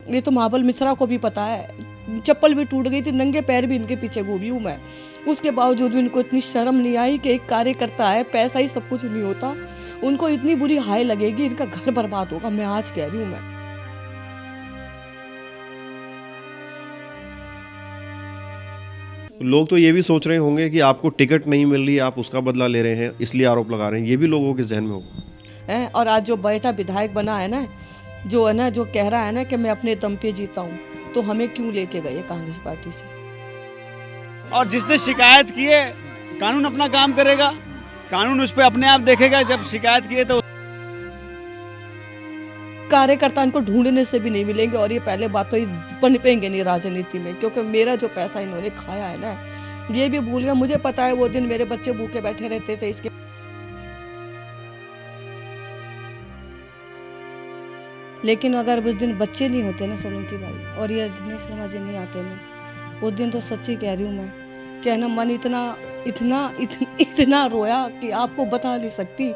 ये तो महाबल मिश्रा को भी पता है, चप्पल भी टूट गई थी, नंगे पैर भी इनके पीछे घूमी हूँ मैं। उसके बावजूद भी इनको इतनी शर्म नहीं आई कि एक कार्यकर्ता है, पैसा ही सब कुछ नहीं होता। उनको इतनी बुरी हाय लगेगी, इनका घर बर्बाद होगा, मैं आज कह रही हूँ मैं। लोग तो ये भी सोच रहे होंगे कि आपको टिकट नहीं मिल रही, आप उसका बदला ले रहे हैं, इसलिए आरोप लगा रहे हैं। ये भी लोगों के जहन में होगा। है और आज जो बेटा विधायक बना है ना, जो है ना, जो कह रहा है ना कि मैं अपने दम पे जीता हूँ, तो हमें क्यों लेके गए कांग्रेस पार्टी से। और जिसने शिकायत की है, कानून अपना काम करेगा, कानून उस पर अपने आप देखेगा। जब शिकायत की है तो कार्यकर्ता इनको ढूंढने से भी नहीं मिलेंगे। और ये पहले बात तो ये पनपेंगे नहीं राजनीति में, क्योंकि मेरा जो पैसा इन्होंने खाया है ना, ये भी भूल गया। मुझे पता है वो दिन मेरे बच्चे भूखे बैठे रहते थे इसके। लेकिन अगर उस दिन बच्चे नहीं होते ना सोलंकी भाई, और ये दिनेश शर्मा जी नहीं आते ना, उस दिन तो सच्ची कह रही हूँ मैं, क्या ना मन इतना इतना इतना, इतना रोया कि आपको बता नहीं सकती।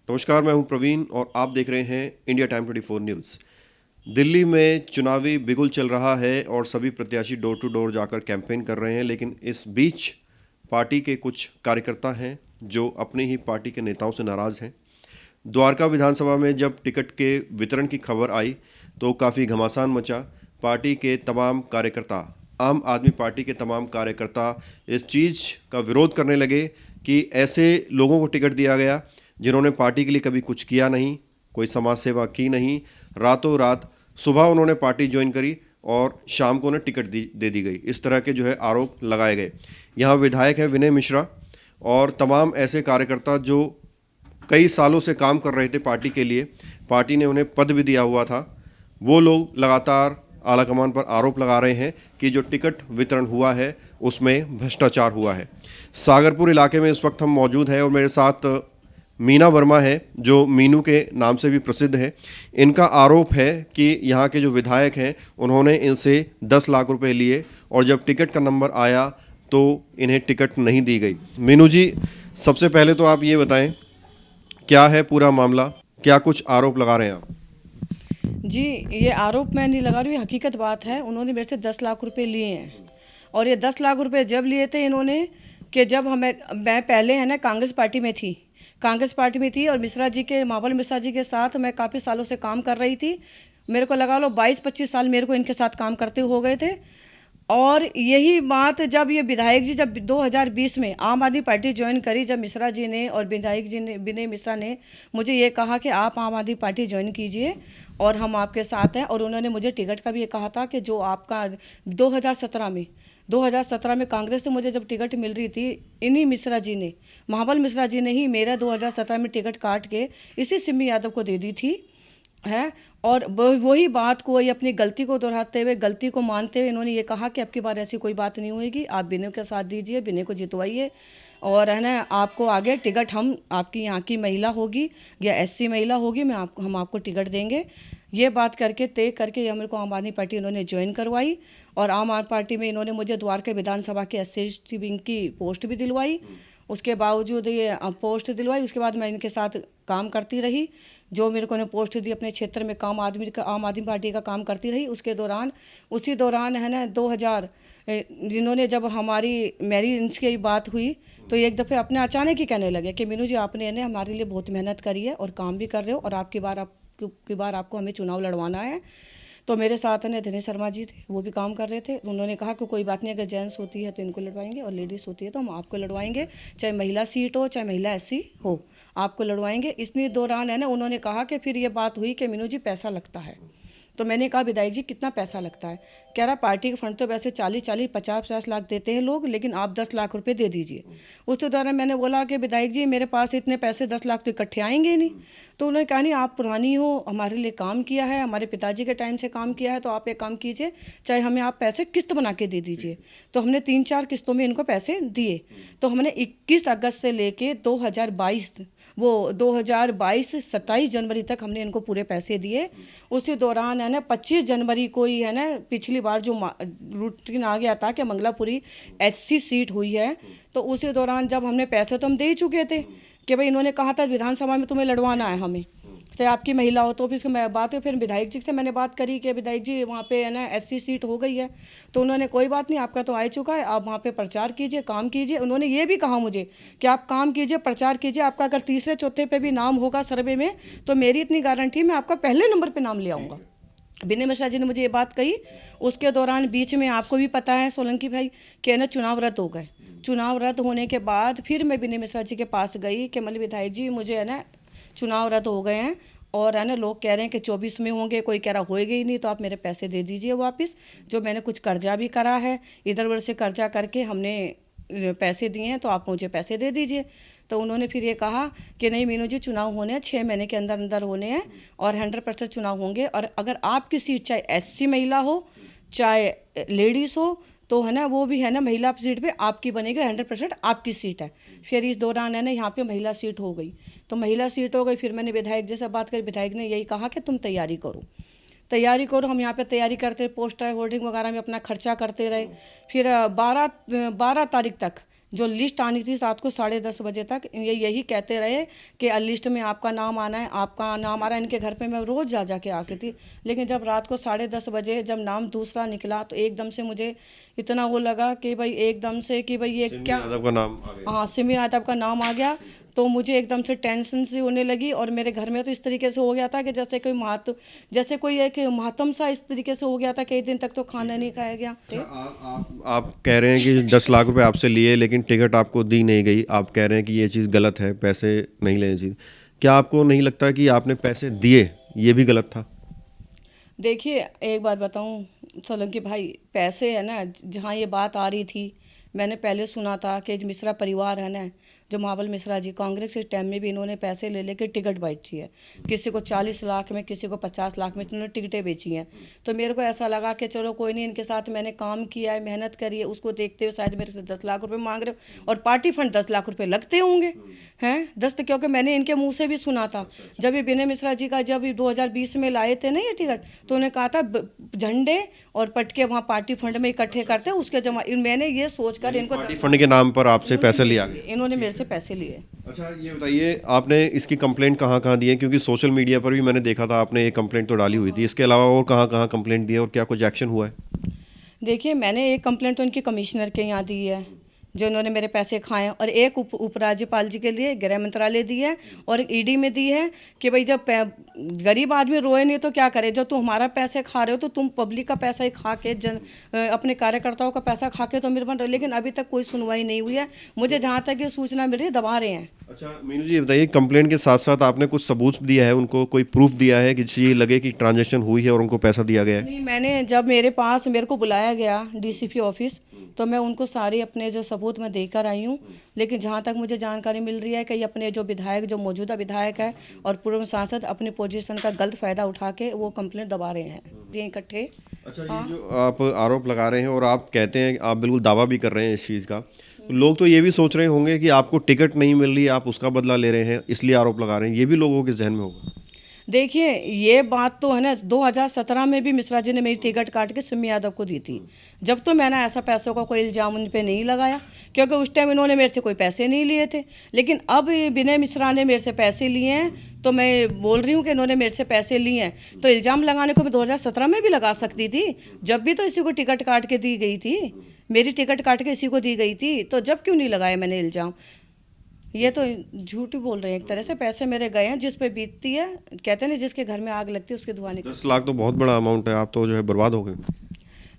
नमस्कार, मैं हूं प्रवीण और आप देख रहे हैं इंडिया टाइम 24 न्यूज़। दिल्ली में चुनावी बिगुल चल रहा है और सभी प्रत्याशी डोर टू डोर जाकर कैंपेन कर रहे हैं, लेकिन इस बीच पार्टी के कुछ कार्यकर्ता हैं जो अपनी ही पार्टी के नेताओं से नाराज़ हैं। द्वारका विधानसभा में जब टिकट के वितरण की खबर आई तो काफ़ी घमासान मचा। पार्टी के तमाम कार्यकर्ता, आम आदमी पार्टी के तमाम कार्यकर्ता इस चीज़ का विरोध करने लगे कि ऐसे लोगों को टिकट दिया गया जिन्होंने पार्टी के लिए कभी कुछ किया नहीं, कोई समाज सेवा की नहीं। रातों रात सुबह उन्होंने पार्टी ज्वाइन करी और शाम को उन्हें टिकट दे दी गई। इस तरह के जो है आरोप लगाए गए। यहाँ विधायक हैं विनय मिश्रा और तमाम ऐसे कार्यकर्ता जो कई सालों से काम कर रहे थे पार्टी के लिए, पार्टी ने उन्हें पद भी दिया हुआ था। वो लोग लगातार आलाकमान पर आरोप लगा रहे हैं कि जो टिकट वितरण हुआ है उसमें भ्रष्टाचार हुआ है। सागरपुर इलाके में इस वक्त हम मौजूद हैं और मेरे साथ मीना वर्मा है जो मीनू के नाम से भी प्रसिद्ध है। इनका आरोप है कि यहाँ के जो विधायक हैं उन्होंने इनसे 10 लाख रुपए लिए और जब टिकट का नंबर आया तो इन्हें टिकट नहीं दी गई। मीनू जी, सबसे पहले तो आप ये बताएं क्या है पूरा मामला, क्या कुछ आरोप लगा रहे हैं आप? जी, ये आरोप मैं नहीं लगा रही हूँ, हकीकत बात है। उन्होंने मेरे से 10 लाख रुपए लिए हैं और ये 10 लाख रुपए जब लिए थे इन्होंने, कि जब मैं पहले है ना कांग्रेस पार्टी में थी और मिश्रा जी के, महाबल मिश्रा जी के साथ मैं काफ़ी सालों से काम कर रही थी। मेरे को लगा लो 22-25 साल मेरे को इनके साथ काम करते हो गए थे। और यही बात जब ये विधायक जी जब 2020 में आम आदमी पार्टी ज्वाइन करी, जब मिश्रा जी ने और विधायक जी ने, विनय मिश्रा ने मुझे ये कहा कि आप आम आदमी पार्टी ज्वाइन कीजिए और हम आपके साथ हैं। और उन्होंने मुझे टिकट का भी ये कहा था कि जो आपका 2017 में कांग्रेस से मुझे जब टिकट मिल रही थी, इन्हीं मिश्रा जी ने, महाबल मिश्रा जी ने ही मेरा 2017 में टिकट काट के इसी सिमी यादव को दे दी थी है। और वही बात को, ये अपनी गलती को दोहराते हुए, गलती को मानते हुए इन्होंने ये कहा कि अब की बार ऐसी कोई बात नहीं होगी, आप विनय के साथ दीजिए, विनय को जितवाइए और है ना आपको आगे टिकट, हम आपकी यहाँ की महिला होगी या SC महिला होगी, हम आपको टिकट देंगे। ये बात करके तय करके मेरे को आम आदमी पार्टी इन्होंने ज्वाइन करवाई और आम आदमी पार्टी में इन्होंने मुझे द्वारका विधानसभा के SC विंग की पोस्ट भी दिलवाई। उसके बावजूद ये पोस्ट दिलवाई, उसके बाद मैं इनके साथ काम करती रही। जो मेरे को ने पोस्ट दी अपने क्षेत्र में आम आदमी पार्टी का काम करती रही। उसी दौरान है ना 2000 जिन्होंने जब मेरी इनकी बात हुई तो एक दफ़े अपने अचानक ही कहने लगे कि मीनू जी आपने ने हमारे लिए बहुत मेहनत करी है और काम भी कर रहे हो और आपकी बार आपको हमें चुनाव लड़वाना है। तो मेरे साथ ने दिनेश शर्मा जी थे, वो भी काम कर रहे थे। उन्होंने कहा कि कोई बात नहीं, अगर जेंट्स होती है तो इनको लड़वाएंगे और लेडीज़ होती है तो हम आपको लड़वाएंगे, चाहे महिला सीट हो चाहे महिला SC हो, आपको लड़वाएंगे। इसी दौरान है ना उन्होंने कहा कि फिर ये बात हुई कि मीनू जी पैसा लगता है। तो मैंने कहा विधायक जी कितना पैसा लगता है? कह रहा पार्टी के फंड तो वैसे 40-40, 50-50 लाख देते हैं लोग, लेकिन आप 10 लाख रुपए दे दीजिए। उस दौरान मैंने बोला कि विधायक जी मेरे पास इतने पैसे 10 लाख तो इकट्ठे आएंगे ही नहीं। तो उन्होंने कहा नहीं, आप पुरानी हो, हमारे लिए काम किया है, हमारे पिताजी के टाइम से काम किया है, तो आप एक काम कीजिए, चाहे हमें आप पैसे किस्त बना के दे दीजिए। तो हमने 3-4 किस्तों में इनको पैसे दिए। तो हमने 21 अगस्त से लेके 27 जनवरी तक हमने इनको पूरे पैसे दिए। उसी दौरान है ना 25 जनवरी को ही है ना, पिछली बार जो रूटीन आ गया था कि मंगलापुरी SC सीट हुई है, तो उसी दौरान जब हमने पैसे तो हम दे ही चुके थे कि भाई इन्होंने कहा था विधानसभा में तुम्हें लड़वाना है हमें, चाहे आपकी महिला हो। तो फिर मैं बात है, फिर विधायक जी से मैंने बात करी कि विधायक जी वहाँ पे है ना SC सीट हो गई है। तो उन्होंने कोई बात नहीं, आपका तो आ चुका है, आप वहाँ पे प्रचार कीजिए, काम कीजिए। उन्होंने ये भी कहा मुझे कि आप काम कीजिए, प्रचार कीजिए, आपका अगर तीसरे चौथे पे भी नाम होगा सर्वे में तो मेरी इतनी गारंटी, मैं आपका पहले नंबर पर नाम ले आऊँगा। विनय मिश्रा जी ने मुझे ये बात कही। उसके दौरान बीच में आपको भी पता है सोलंकी भाई कि है ना चुनाव रद्द हो गए। चुनाव रद्द होने के बाद फिर मैं विनय मिश्रा जी के पास गई कि मतलब विधायक जी मुझे है ना चुनाव रद्द हो गए हैं और है ना लोग कह रहे हैं कि 24 में होंगे, कोई कह रहा होएगा ही नहीं, तो आप मेरे पैसे दे दीजिए वापस। जो मैंने कुछ कर्जा भी करा है, इधर उधर से कर्जा करके हमने पैसे दिए हैं, तो आप मुझे पैसे दे दीजिए। तो उन्होंने फिर ये कहा कि नहीं मीनू जी, चुनाव होने हैं, 6 महीने के अंदर अंदर होने हैं और 100% चुनाव होंगे। और अगर आपकी सीट चाहे SC महिला हो चाहे लेडीज़ हो तो है ना वो भी है ना महिला सीट पे आपकी बनेगी, 100% आपकी सीट है। फिर इस दौरान है ना यहाँ पे महिला सीट हो गई। तो महिला सीट हो गई, फिर मैंने विधायक जी से बात करी। विधायक ने यही कहा कि तुम तैयारी करो। हम यहाँ पे तैयारी करते, पोस्टर होर्डिंग वगैरह में अपना खर्चा करते रहे। फिर 12 तारीख तक जो लिस्ट आनी थी रात को 10:30 बजे तक, ये यही कहते रहे कि लिस्ट में आपका नाम आना है, आपका नाम आ रहा है। इनके घर पे मैं रोज़ जा के आती थी। लेकिन जब रात को 10:30 बजे जब नाम दूसरा निकला तो एकदम से मुझे इतना वो लगा कि भाई एकदम से कि भाई ये क्या, यादव का नाम आ गया। हाँ सिमी यादव का नाम आ गया। तो मुझे एकदम से टेंशन सी होने लगी। और मेरे घर में तो इस तरीके से हो गया था कि जैसे कोई एक महात्म सा इस तरीके से हो गया था, कई दिन तक तो खाना नहीं खाया गया। आप कह रहे हैं कि 10 लाख रुपए आपसे लिए लेकिन टिकट आपको दी नहीं गई। आप कह रहे हैं कि ये चीज़ गलत है, पैसे नहीं लेने चाहिए। क्या आपको नहीं लगता कि आपने पैसे दिए ये भी गलत था? देखिए एक बात बताऊं सोलंकी भाई, पैसे है ना, जहाँ ये बात आ रही थी मैंने पहले सुना था कि जो मिश्रा परिवार है ना, जो महाबल मिश्रा जी, कांग्रेस के टाइम में भी इन्होंने पैसे ले लेके टिकट बैठी है। किसी को 40 लाख में, किसी को 50 लाख में इन्होंने टिकटें बेची हैं। तो मेरे को ऐसा लगा कि चलो कोई नहीं, इनके साथ मैंने काम किया है, मेहनत करी है, उसको देखते हुए शायद मेरे से 10 लाख रुपए मांग रहे हो। और पार्टी फंड 10 लाख रुपए लगते होंगे हैं 10, क्योंकि मैंने इनके मुँह से भी सुना था। जब ये विनय मिश्रा जी का जब 2020 में लाए थे ना ये टिकट, तो उन्होंने कहा था झंडे और पटके वहाँ पार्टी फंड में इकट्ठे करते उसके जमा। मैंने ये सोचकर इनको, पार्टी फंड के नाम पर आपसे पैसे लिया गया। इन्होंने मेरे से पैसे लिए। अच्छा ये बताइए, आपने इसकी कंप्लेंट कहाँ दी है? क्योंकि सोशल मीडिया पर भी मैंने देखा था आपने एक कंप्लेंट तो डाली हुई थी। इसके अलावा और कहाँ कंप्लेंट दी है और क्या कुछ एक्शन हुआ है? देखिए मैंने एक कंप्लेंट तो इनकी कमिश्नर के यहाँ दी है, जो इन्होंने मेरे पैसे खाए, और एक उपराज्यपाल जी के लिए गृह मंत्रालय दी है, और एक ED में दी है कि भाई जब गरीब आदमी रोए नहीं तो क्या करे। जब तुम हमारा पैसे खा रहे हो तो तुम पब्लिक का पैसा ही खा के अपने कार्यकर्ताओं का पैसा खा के तो अमीर बन रहे हो। लेकिन अभी तक कोई सुनवाई नहीं हुई है। मुझे जहाँ तक ये सूचना मिल रही है दबा रहे हैं। अच्छा मीनू जी बताइए, कंप्लेंट के साथ साथ आपने कुछ सबूत दिया है उनको, कोई प्रूफ दिया है कि ये लगे कि ट्रांजैक्शन हुई है और उनको पैसा दिया गया है? नहीं, मैंने जब मेरे को बुलाया गया DCP ऑफिस, तो मैं उनको सारे अपने जो सबूत मैं देकर आई हूँ। लेकिन जहाँ तक मुझे जानकारी मिल रही है कि अपने जो विधायक, जो मौजूदा विधायक है और पूर्व सांसद, अपनी पोजीशन का गलत फायदा उठा के वो कंप्लेंट दबा रहे हैं ये इकट्ठे। अच्छा ये जो आप आरोप लगा रहे हैं और आप कहते हैं, आप बिल्कुल दावा भी कर रहे हैं इस चीज़ का, लोग तो ये भी सोच रहे होंगे कि आपको टिकट नहीं मिल रही, आप उसका बदला ले रहे हैं इसलिए आरोप लगा रहे हैं। ये भी लोगों के जहन में होगा। देखिए ये बात तो है ना, 2017 में भी मिश्रा जी ने मेरी टिकट काट के सिमी यादव को दी थी। जब तो मैंने ऐसा पैसों का कोई इल्ज़ाम उन पे नहीं लगाया, क्योंकि उस टाइम इन्होंने मेरे से कोई पैसे नहीं लिए थे। लेकिन अब विनय मिश्रा ने मेरे से पैसे लिए हैं, तो मैं बोल रही हूँ कि इन्होंने मेरे से पैसे लिए हैं। तो इल्ज़ाम लगाने को मैं 2017 में भी लगा सकती थी, जब भी तो इसी को टिकट काट के दी गई थी, मेरी टिकट काट के इसी को दी गई थी। तो जब क्यों नहीं लगाया मैंने इल्ज़ाम? ये तो झूठ बोल रहे हैं एक तरह से। पैसे मेरे गए हैं, जिस पे बीतती है, कहते हैं ना जिसके घर में आग लगती है उसके धुआं निकलती है। 10 लाख तो बहुत बड़ा अमाउंट है, आप तो जो है बर्बाद हो गए।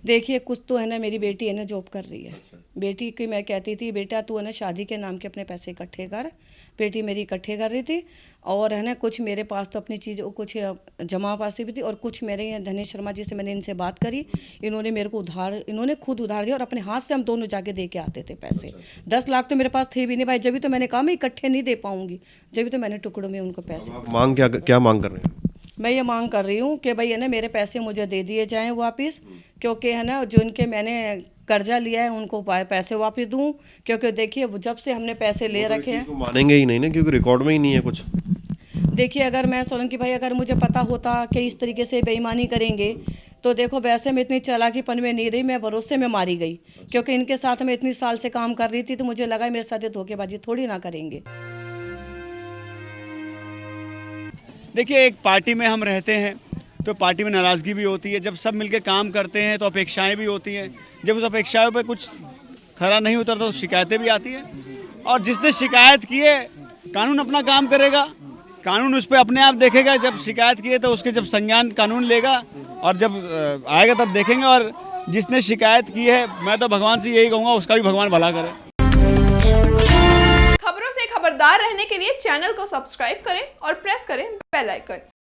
देखिए कुछ तो है ना, मेरी बेटी है ना जॉब कर रही है। बेटी की मैं कहती थी बेटा तू है ना शादी के नाम के अपने पैसे इकट्ठे कर। बेटी मेरी इकट्ठे कर रही थी, और है ना कुछ मेरे पास तो अपनी चीज़ कुछ जमा पासी भी थी, और कुछ मेरे यहाँ धनेश शर्मा जी से मैंने इनसे बात करी, इन्होंने मेरे को इन्होंने खुद उधार दिया और अपने हाथ से हम दोनों जाके दे के आते थे पैसे। 10 लाख तो मेरे पास थे भी नहीं भाई, जब तो मैंने कहा मैं इकट्ठे नहीं दे पाऊंगी, जब तो मैंने टुकड़ों में उनको पैसे। आप मांग क्या मांग कर रहे हैं? मैं ये मांग कर रही हूँ कि भाई है ना मेरे पैसे मुझे दे दिए जाएं वापस, क्योंकि है ना जो इनके मैंने कर्जा लिया है उनको पैसे वापस दूं। क्योंकि देखिए जब से हमने पैसे ले रखे हैं, मानेंगे ही नहीं ना, क्योंकि रिकॉर्ड में ही नहीं है कुछ। देखिए अगर मैं सोलंकी भाई, अगर मुझे पता होता कि इस तरीके से बेईमानी करेंगे तो देखो वैसे मैं इतनी चालाकीपन में नहीं रही, मैं भरोसे में मारी गई। क्योंकि इनके साथ मैं इतनी साल से काम कर रही थी, तो मुझे लगा मेरे साथ ये धोखेबाजी थोड़ी ना करेंगे। देखिए, एक पार्टी में हम रहते हैं तो पार्टी में नाराज़गी भी होती है। जब सब मिलकर काम करते हैं तो अपेक्षाएं भी होती हैं। जब उस अपेक्षाओं पे कुछ खरा नहीं उतरता तो शिकायतें भी आती हैं। और जिसने शिकायत की है, कानून अपना काम करेगा, कानून उस पर अपने आप देखेगा। जब शिकायत की है तो उसके जब संज्ञान कानून लेगा और जब आएगा तब देखेंगे। और जिसने शिकायत की है, मैं तो भगवान से यही कहूँगा, उसका भी भगवान भला करे। खबरों से खबरदार रहने के लिए चैनल को सब्सक्राइब करें और प्रेस करें बेल आइकन।